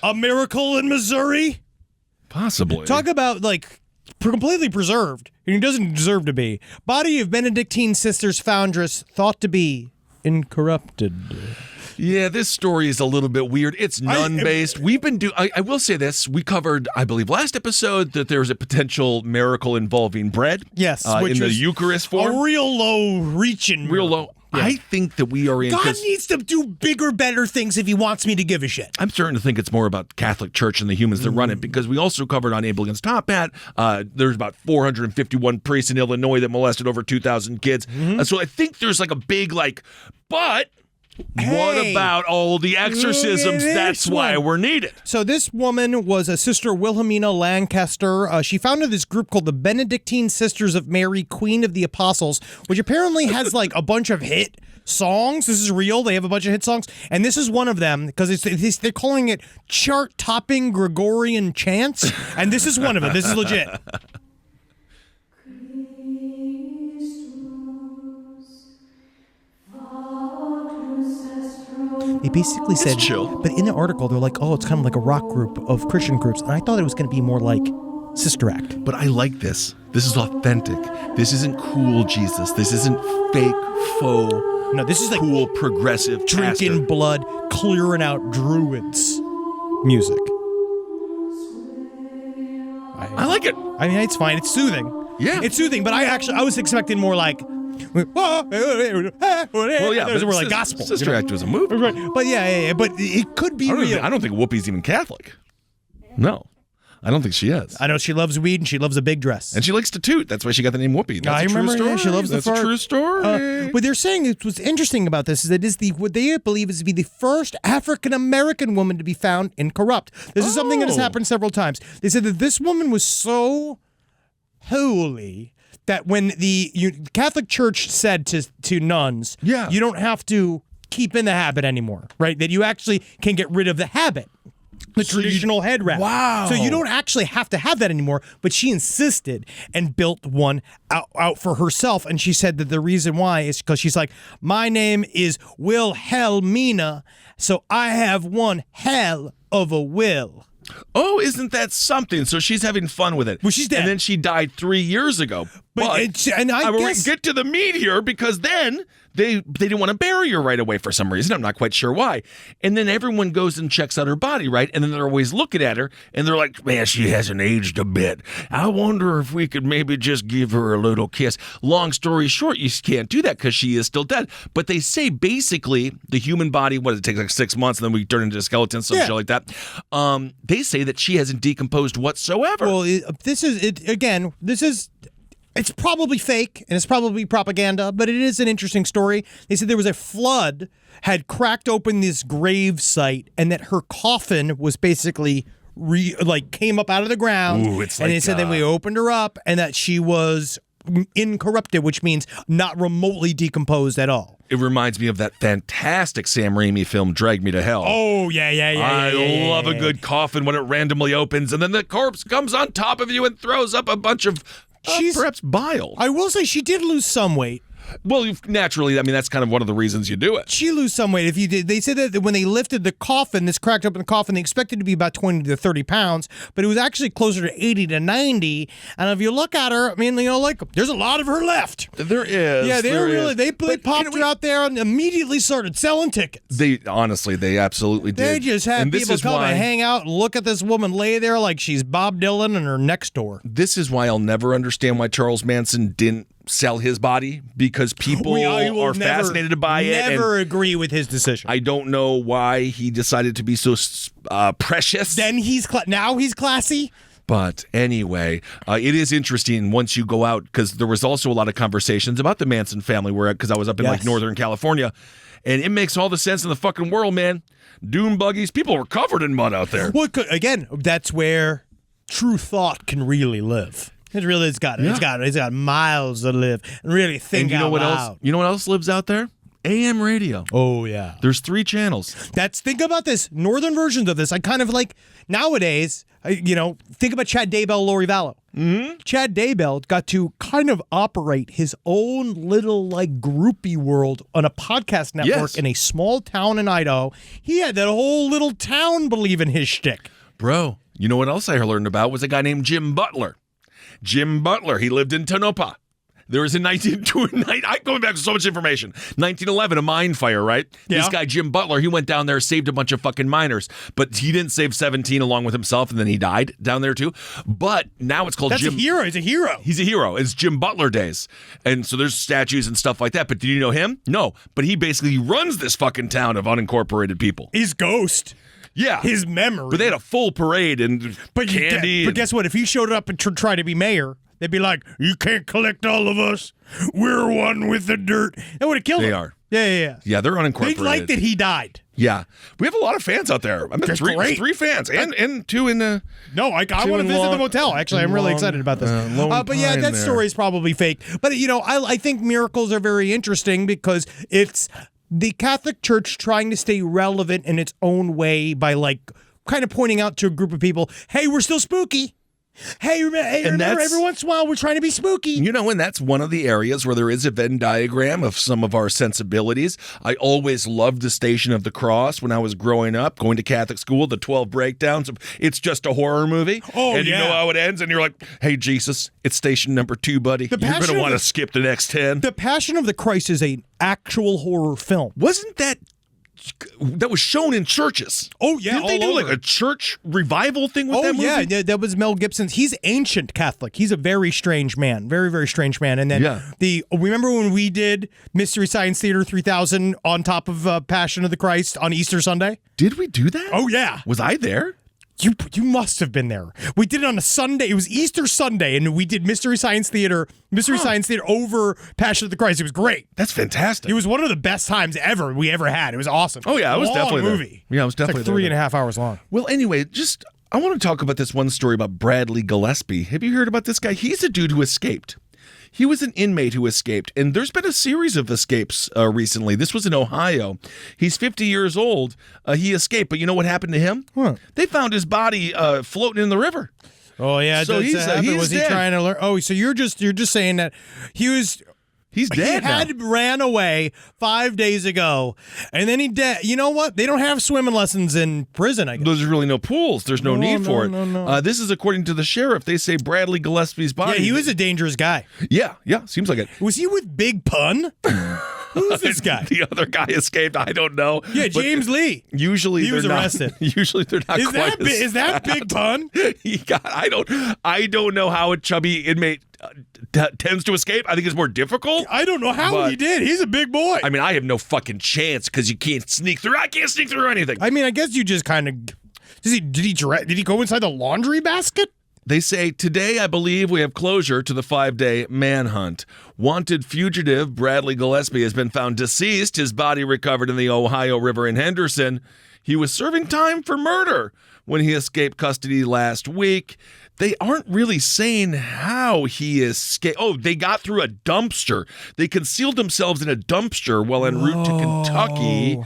A miracle in Missouri? Possibly. Talk about, like, completely preserved. And he doesn't deserve to be. Body of Benedictine sisters foundress thought to be incorrupted. Yeah, this story is a little bit weird. It's nun-based. We've been I will say this. We covered, I believe, last episode that there's a potential miracle involving bread. Yes. In the Eucharist form. A real low-reaching miracle. Real low. Yeah. I think that we are in... God needs to do bigger, better things if he wants me to give a shit. I'm starting to think it's more about the Catholic Church and the humans that run it, because we also covered on Abel Against Top Hat, there's about 451 priests in Illinois that molested over 2,000 kids. So I think there's like a big, but... What about all the exorcisms? That's why we're needed. So this woman was a Sister Wilhelmina Lancaster. She founded this group called the Benedictine Sisters of Mary, Queen of the Apostles, which apparently has like a bunch of hit songs. This is real. They have a bunch of hit songs. And this is one of them, because they're calling it chart-topping Gregorian chants. And this is one of them. This is legit. They basically said, chill. But in the article, they're like, oh, it's kind of like a rock group of Christian groups. And I thought it was going to be more like Sister Act. But I like this. This is authentic. This isn't cool Jesus. This isn't fake, faux. No, this is like cool, progressive, drinking pastor. blood, clearing out druids music. I like it. I mean, it's fine. It's soothing. Yeah. It's soothing, but I was expecting more like... Well, yeah, there's more like gospel. Sister Act was a movie. Right. But yeah, but it could be real. I don't think Whoopi's even Catholic. No. I don't think she is. I know she loves weed and she loves a big dress. And she likes to toot. That's why she got the name Whoopi. That's I remember, true story. Yeah, she loves That's the fart. a true story. What they're saying, what's interesting about this is that what they believe is to be the first African-American woman to be found incorrupt. This is something that has happened several times. They said that this woman was so holy that when the Catholic Church said to nuns, you don't have to keep in the habit anymore, right? That you actually can get rid of the habit. The traditional head wrap. Wow. So you don't actually have to have that anymore, but she insisted and built one out for herself. And she said that the reason why is because she's like, my name is Wilhelmina, so I have one hell of a will. Oh, isn't that something? So she's having fun with it. Well, she's dead. And then she died 3 years ago. But I guess... get to the meat here, because then they didn't want to bury her right away for some reason. I'm not quite sure why. And then everyone goes and checks out her body, right? And then they're always looking at her, and they're like, man, she hasn't aged a bit. I wonder if we could maybe just give her a little kiss. Long story short, you can't do that because she is still dead. But they say basically the human body, it takes like 6 months, and then we turn into skeletons, some shit like that. They say that she hasn't decomposed whatsoever. Well, it's probably fake, and it's probably propaganda, but it is an interesting story. They said there was a flood, had cracked open this grave site, and that her coffin was basically came up out of the ground. Ooh, it's and they said then we opened her up, and that she was incorrupted, which means not remotely decomposed at all. It reminds me of that fantastic Sam Raimi film, Drag Me to Hell. Oh, yeah. I love a good coffin when it randomly opens, and then the corpse comes on top of you and throws up a bunch of perhaps bile. I will say she did lose some weight. Well, naturally, I mean, that's kind of one of the reasons you do it. She lose some weight. If you did, they said that when they lifted the coffin, this cracked open the coffin, they expected it to be about 20 to 30 pounds, but it was actually closer to 80 to 90. And if you look at her, I mean, there's a lot of her left. There is. Yeah, they popped her out there and immediately started selling tickets. They absolutely did. They just had people come and hang out and look at this woman lay there like she's Bob Dylan and her next door. This is why I'll never understand why Charles Manson didn't sell his body, because people are fascinated by it. Never agree with his decision. I don't know why he decided to be so precious. Then now he's classy. But anyway, it is interesting once you go out, because there was also a lot of conversations about the Manson family because I was up in Northern California, and it makes all the sense in the fucking world, man. Dune buggies, people were covered in mud out there. Well, again, that's where true thought can really live. It's got miles to live and really think and you know out what loud. Else? You know what else lives out there? AM radio. Oh, yeah. There's 3 channels. Think about this. Northern versions of this. I kind of like nowadays, think about Chad Daybell, Lori Vallow. Chad Daybell got to kind of operate his own little like groupie world on a podcast network in a small town in Idaho. He had that whole little town believe in his shtick. Bro, you know what else I learned about was a guy named Jim Butler. Jim Butler, he lived in Tonopah. There was in 1929, I'm going back to so much information. 1911, a mine fire, right? Yeah. This guy, Jim Butler, he went down there, saved a bunch of fucking miners, but he didn't save 17 along with himself, and then he died down there too. But now it's called That's Jim. a hero. He's a hero. He's a hero. It's Jim Butler days. And so there's statues and stuff like that. But did you know him? No. But he basically runs this fucking town of unincorporated people. His ghost. Yeah. His memory. But they had a full parade and candy. But guess what? If he showed up and tried to be mayor, they'd be like, you can't collect all of us. We're one with the dirt. That would have killed him. They are. Yeah. Yeah, they're unincorporated. They like that he died. Yeah. We have a lot of fans out there. I mean, That's great. three fans and two in the... No, I want to visit the motel. Actually, I'm really excited about this. But yeah, that story is probably fake. But, you know, I think miracles are very interesting because it's the Catholic Church trying to stay relevant in its own way by, like, kind of pointing out to a group of people, hey, we're still spooky. Hey, remember, every once in a while, we're trying to be spooky. You know, and that's one of the areas where there is a Venn diagram of some of our sensibilities. I always loved the Station of the Cross when I was growing up, going to Catholic school, the 12 breakdowns. It's just a horror movie. Oh, and you know how it ends, and you're like, hey, Jesus, it's station number 2, buddy. You're going to want to skip the next 10. The Passion of the Christ is an actual horror film. Wasn't that was shown in churches? Oh, yeah. Didn't they do like a church revival thing with that movie? Yeah, that was Mel Gibson's. He's ancient Catholic. He's a very strange man. Very, very strange man. And then remember when we did Mystery Science Theater 3000 on top of Passion of the Christ on Easter Sunday? Did we do that? Oh, yeah. Was I there? You must have been there. We did it on a Sunday. It was Easter Sunday, and we did Mystery Science Theater over Passion of the Christ. It was great. That's fantastic. It was one of the best times we ever had. It was awesome. Oh yeah, it was definitely a movie. Yeah, it was definitely it's like 3.5 hours long. Well, anyway, I want to talk about this one story about Bradley Gillespie. Have you heard about this guy? He's a dude who escaped. He was an inmate who escaped, and there's been a series of escapes recently. This was in Ohio. He's 50 years old. He escaped, but you know what happened to him? What? They found his body floating in the river. Oh yeah, so he's was dead. He trying to learn? Oh, so you're just saying that he's dead. He ran away 5 days ago, and then he dead. You know what? They don't have swimming lessons in prison. I guess there's really no pools. There's no need for it. No. This is according to the sheriff. They say Bradley Gillespie's body. Yeah, he was a dangerous guy. Yeah, seems like it. Was he with Big Pun? Who's this guy? The other guy escaped. I don't know. Yeah, James Lee. Usually he was arrested. Usually they're not. Is that Big Pun? I don't know how a chubby inmate tends to escape. I think it's more difficult. I don't know how he did. He's a big boy. I mean, I have no fucking chance because you can't sneak through. I can't sneak through anything. I mean, I guess you just kind of. Did he go inside the laundry basket? They say, today, I believe we have closure to the 5-day manhunt. Wanted fugitive Bradley Gillespie has been found deceased, his body recovered in the Ohio River in Henderson. He was serving time for murder when he escaped custody last week. They aren't really saying how he escaped. Oh, they got through a dumpster. They concealed themselves in a dumpster while en route to Kentucky.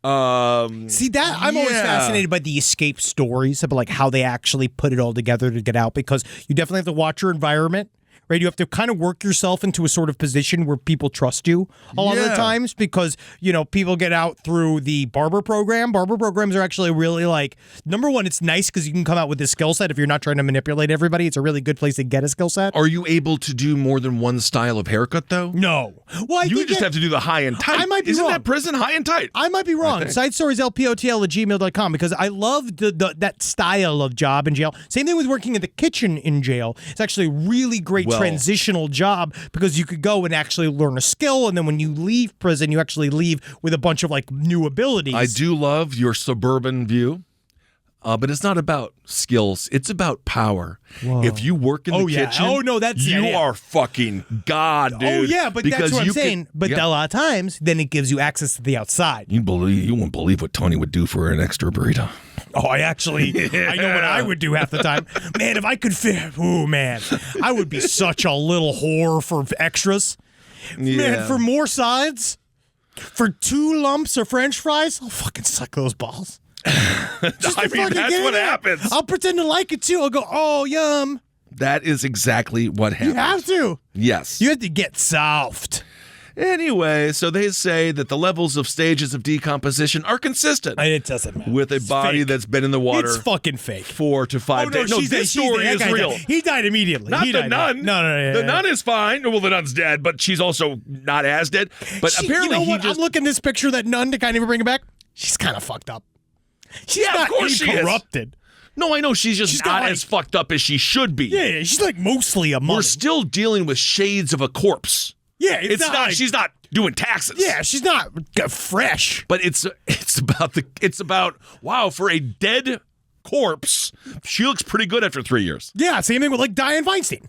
See that I'm always fascinated by the escape stories about like how they actually put it all together to get out, because you definitely have to watch your environment, right? You have to kind of work yourself into a sort of position where people trust you a lot of the times, because, you know, people get out through the barber program. Barber programs are actually really like, number one, it's nice because you can come out with this skill set if you're not trying to manipulate everybody. It's a really good place to get a skill set. Are you able to do more than one style of haircut, though? No. Well, you just have to do the high and tight. I might be Isn't wrong. that prison high and tight? I might be wrong. SideStoriesLPOTL@gmail.com, because I love that style of job in jail. Same thing with working in the kitchen in jail. It's actually a really great transitional job, because you could go and actually learn a skill, and then when you leave prison, you actually leave with a bunch of like new abilities. I do love your suburban view. But it's not about skills. It's about power. Whoa. If you work in the kitchen, you are fucking God, dude. Oh, yeah, but that's what I'm saying. But a lot of times, then it gives you access to the outside. You won't believe what Tony would do for an extra burrito. Oh, I know what I would do half the time. Man, if I could fit, I would be such a little whore for extras. Yeah. Man, for more sides, for 2 lumps of French fries, I'll fucking suck those balls. That's what happens. I'll pretend to like it too. I'll go, oh, yum. That is exactly what happened. You have to. Yes. You have to get soft. Anyway, so they say that the levels of stages of decomposition are consistent It doesn't matter. with a It's body fake. that's been in the water It's fucking fake. 4 to 5 days. No, she's this dead. story That is guy real. died. He died immediately. Not He the died. nun. No. The nun is fine. Well, the nun's dead, but she's also not as dead. But apparently you know he what? just... I'm looking at this picture of that nun to kind of bring it back. She's kind of fucked up. She's Yeah, of not course she is. corrupted. No, I know she's just not not as fucked up as she should be. Yeah, she's like mostly a mummy. We're still dealing with shades of a corpse. Yeah, It's not like- she's not doing taxes. Yeah, she's not fresh. But it's about wow, for a dead corpse, she looks pretty good after 3 years. Yeah, same thing with like Diane Feinstein.